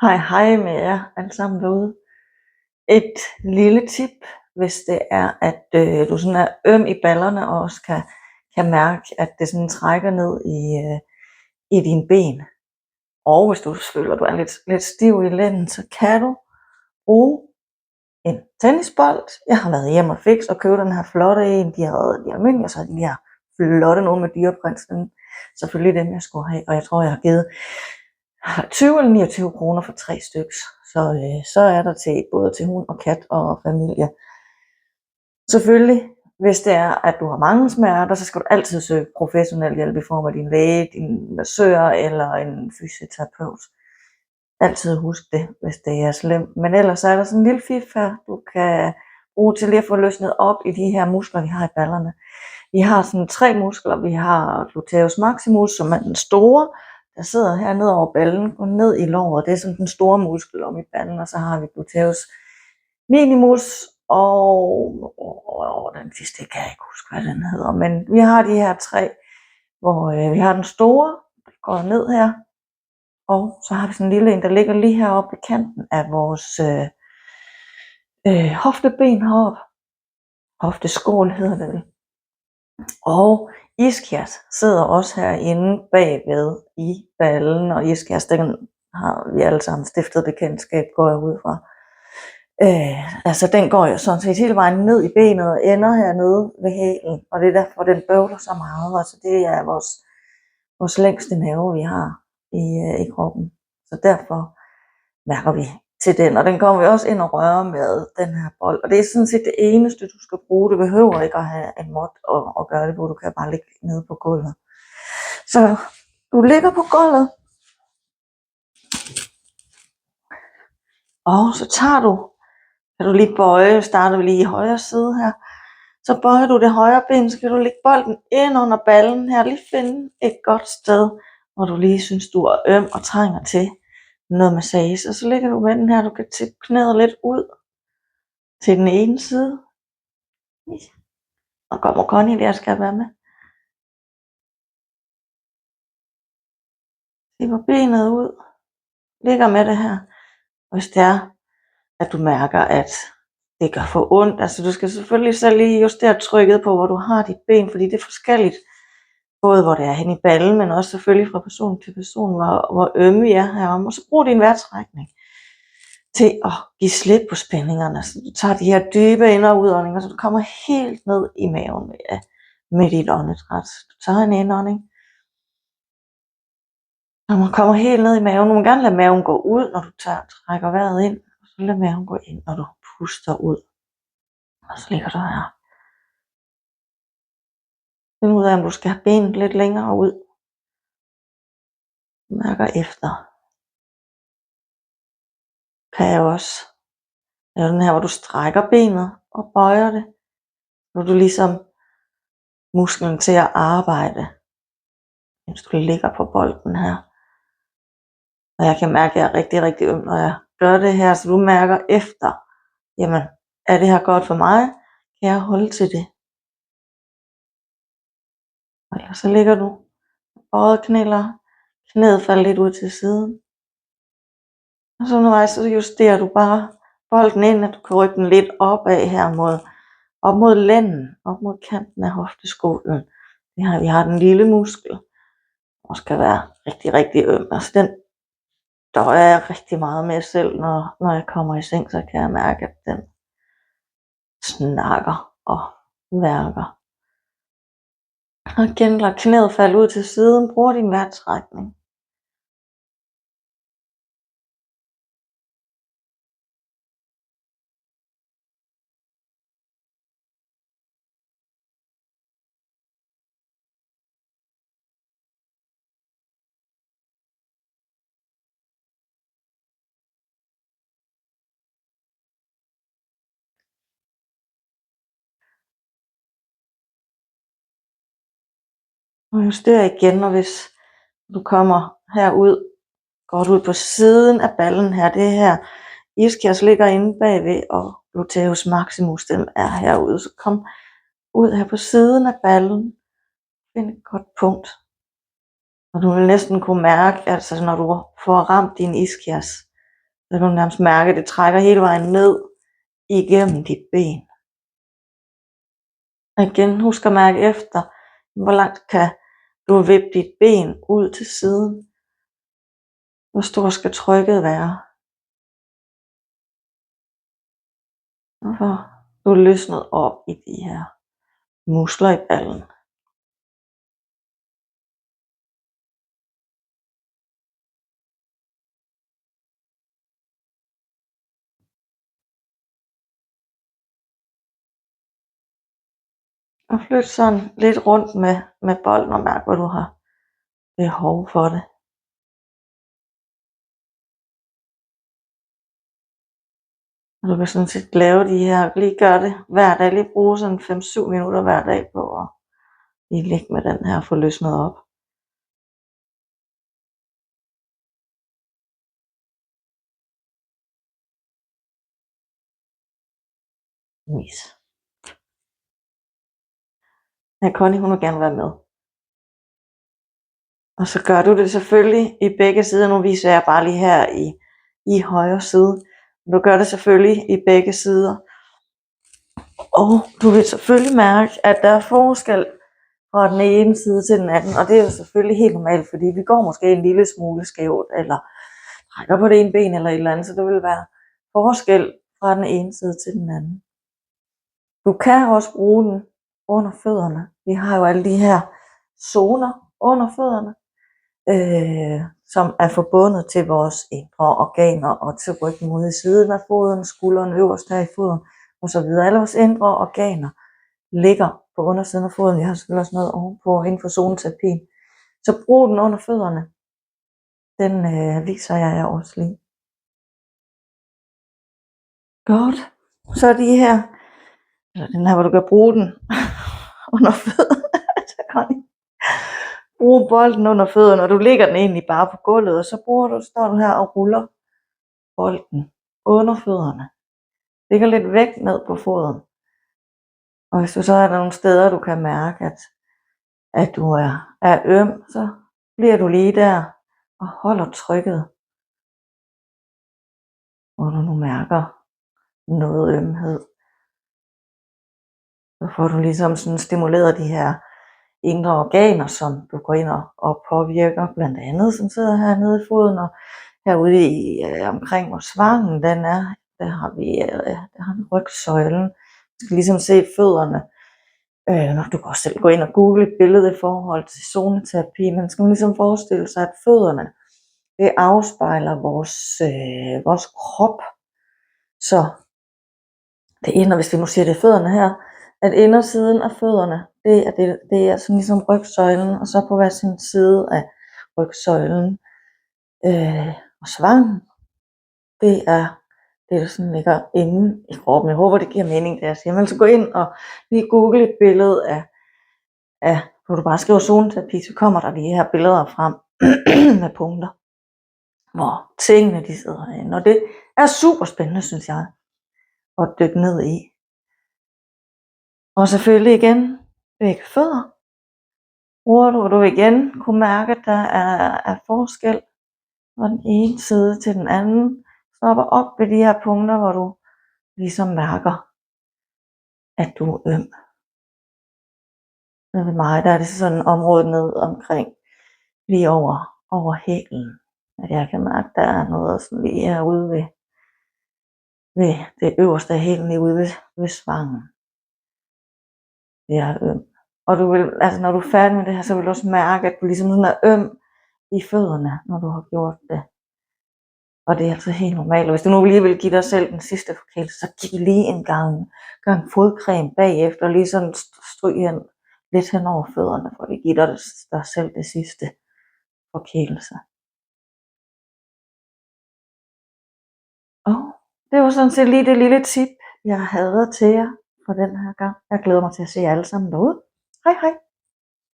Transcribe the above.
Hej hej med jer alle sammen derude. Et lille tip, hvis det er, at du sådan er øm i ballerne og også kan mærke, at det sådan trækker ned i dine ben. Og hvis du føler, at du er lidt stiv i lænden, så kan du bruge en tennisbold. Jeg har været hjemme og fix og købe den her flotte en. De er almindelige, og så de her flotte nogle med dyreprinsen. Selvfølgelig dem, jeg skulle have, og jeg tror, jeg har givet 20 eller 29 kroner for 3 stykker. Så er der til både til hund og kat og familie. Selvfølgelig, hvis det er, at du har mange smerter, så skal du altid søge professionel hjælp i form af din læge, din massør eller en fysioterapeut. Altid husk det, hvis det er slemt. Men ellers er der sådan en lille fif her, du kan bruge til lige at få løsnet op i de her muskler, vi har i ballerne. Vi har sådan 3 muskler. Vi har gluteus maximus, som er den store, der sidder her ned over ballen, går ned i låret. Det er sådan den store muskel om i ballen, og så har vi gluteus minimus, og den sidste kan jeg ikke huske, hvad den hedder. Men vi har de her 3, hvor vi har den store, der går ned her, og så har vi sådan en lille en, der ligger lige heroppe i kanten af vores hofteben heroppe. Hofteskål hedder det. Og ischias sidder også herinde bagved i ballen, og ischias, den har vi alle sammen stiftet bekendtskab, går jeg ud fra. Altså den går jo sådan set hele vejen ned i benet og ender hernede ved hælen, og det er derfor, den bøvler så meget. Altså det er vores længste nerve, vi har i kroppen. Så derfor mærker vi til den, og den kommer vi også ind og røre med, den her bold. Og det er sådan set det eneste, du skal bruge. Du behøver ikke at have en mod og gøre det på. Du kan bare ligge nede på gulvet. Så du ligger på gulvet, og så kan du lige bøje, starter vi lige i højre side her. Så bøjer du det højre ben, så kan du lægge bolden ind under ballen her. Lige finde et godt sted, hvor du lige synes, du er øm og trænger til noget massage. Og så ligger du med den her, du kan tippe knæet lidt ud til den ene side. Og kommer Connie der, skal være med. Tipper benet ud. Ligger med det her. Hvis det er, at du mærker, at det gør for ondt. Altså du skal selvfølgelig selv lige justere trykket på, hvor du har dit ben, fordi det er forskelligt. Både hvor det er hen i ballen, men også selvfølgelig fra person til person, hvor ømme vi er herom. Og så brug din vejrtrækning til at give slip på spændingerne. Så du tager de her dybe ind- og udåndinger, så du kommer helt ned i maven med dit åndedræt. Du tager en indånding. Når man kommer helt ned i maven, du må gerne lade maven gå ud, når du trækker vejret ind. Og så lad maven gå ind, når du puster ud. Og så ligger du her. Find ud af, om du skal have benet lidt længere ud. Mærker efter. Kan jeg også lave den her, hvor du strækker benet og bøjer det. Når du ligesom musklen til at arbejde, mens du ligger på bolden her. Og jeg kan mærke, at jeg er rigtig, rigtig øm, når jeg gør det her. Så du mærker efter, jamen, er det her godt for mig? Kan jeg holde til det? Og så ligger du bøjet knæler, knæet falder lidt ud til siden. Og så undervejs, så justerer du bare bolden ind, at du kan rykke den lidt opad her op mod lænden, op mod kanten af hofteskålen. Vi har den lille muskel, og skal være rigtig, rigtig øm. Altså den døjer jeg rigtig meget med selv, når jeg kommer i seng, så kan jeg mærke, at den snakker og værker. Og igen lader knæet falde ud til siden, brug din vejrtrækning. Og juster igen, og hvis du kommer herud, går du ud på siden af ballen her, det her ischias ligger inde bagved, og gluteus maximus, den er herude, så kom ud her på siden af ballen, find et godt punkt, og du vil næsten kunne mærke, altså når du får ramt din ischias, Så kan du nærmest mærke, at det trækker hele vejen ned igennem dit ben. Og igen, husk at mærke efter, hvor langt kan du vippe dit ben ud til siden. Hvor stort skal trykket være? Og hvor du er løsnet op i de her muskler i ballen. Og flyt sådan lidt rundt med bolden og mærk, hvor du har behov for det. Og du kan sådan set lave de her, lige gøre det hver dag, lige bruge sådan 5-7 minutter hver dag på at lige ligge med den her, få løsnet op. Vis. Ja, Connie, hun vil gerne være med. Og så gør du det selvfølgelig i begge sider. Nu viser jeg bare lige her i højre side. Du gør det selvfølgelig i begge sider. Og du vil selvfølgelig mærke, at der er forskel fra den ene side til den anden. Og det er jo selvfølgelig helt normalt, fordi vi går måske en lille smule skævt, eller trækker på det ene ben eller et eller andet. Så det vil være forskel fra den ene side til den anden. Du kan også bruge den under fødderne. Vi har jo alle de her zoner under fødderne, som er forbundet til vores indre organer og til ryggen ude i siden af foden, skulderen øverst her i foden osv. Alle vores indre organer ligger på undersiden af foden. Jeg har selvfølgelig også noget ovenpå inden for zoneterapien. Så brug den under fødderne. Den viser jeg jer også lige. Godt. Så er de her, eller den her, hvor du kan bruge den under fødderne. Brug bolden under fødderne, og du lægger den egentlig bare på gulvet, og så står du her og ruller bolden under fødderne. Lægger lidt vægt ned på foden. Og hvis du så er der nogle steder, du kan mærke, at du er øm, så bliver du lige der og holder trykket. Hvor du nu mærker noget ømhed. Så får du ligesom sådan stimuleret de her indre organer, som du går ind og påvirker, blandt andet, som sidder hernede i foden, og herude omkring hvor svangen den er, der har vi rygsøjlen. Du skal ligesom se fødderne. Du kan også selv gå ind og google et billede i forhold til zoneterapi, men skal man ligesom forestille sig, at fødderne, det afspejler vores krop. Så det ender, hvis vi nu siger det fødderne her, at indersiden af fødderne, det er sådan ligesom rygsøjlen, og så på hver sin side af rygsøjlen og svangen, det er det, der sådan ligger inde i kroppen. Jeg håber, det giver mening, det jeg siger. Men så gå ind og lige google et billede af hvor du bare skriver zoneterapi, så kommer der de her billeder frem med punkter, hvor tingene de sidder herinde. Og det er super spændende, synes jeg, at dykke ned i. Og selvfølgelig igen, begge fødder. Bruger du vil igen kunne mærke, at der er forskel fra den ene side til den anden. Stopper op ved de her punkter, hvor du ligesom mærker, at du er øm. Ved mig, der er det sådan område ned omkring, lige over hælen. At jeg kan mærke, at der er noget sådan lige herude ved det øverste af hælen, lige ude ved svangen. Det er øm. Og du vil, altså når du er færdig med det her, så vil du også mærke, at du ligesom sådan er øm i fødderne, når du har gjort det. Og det er altså helt normalt. Og hvis du nu lige vil give dig selv den sidste forkælelse, så giv lige en gang fodcreme bagefter, og lige sådan stryg lidt hen over fødderne, for det giver dig selv det sidste forkælelse. Og det var sådan set lige det lille tip, jeg havde til jer for den her gang. Jeg glæder mig til at se jer alle sammen derude. Hej hej!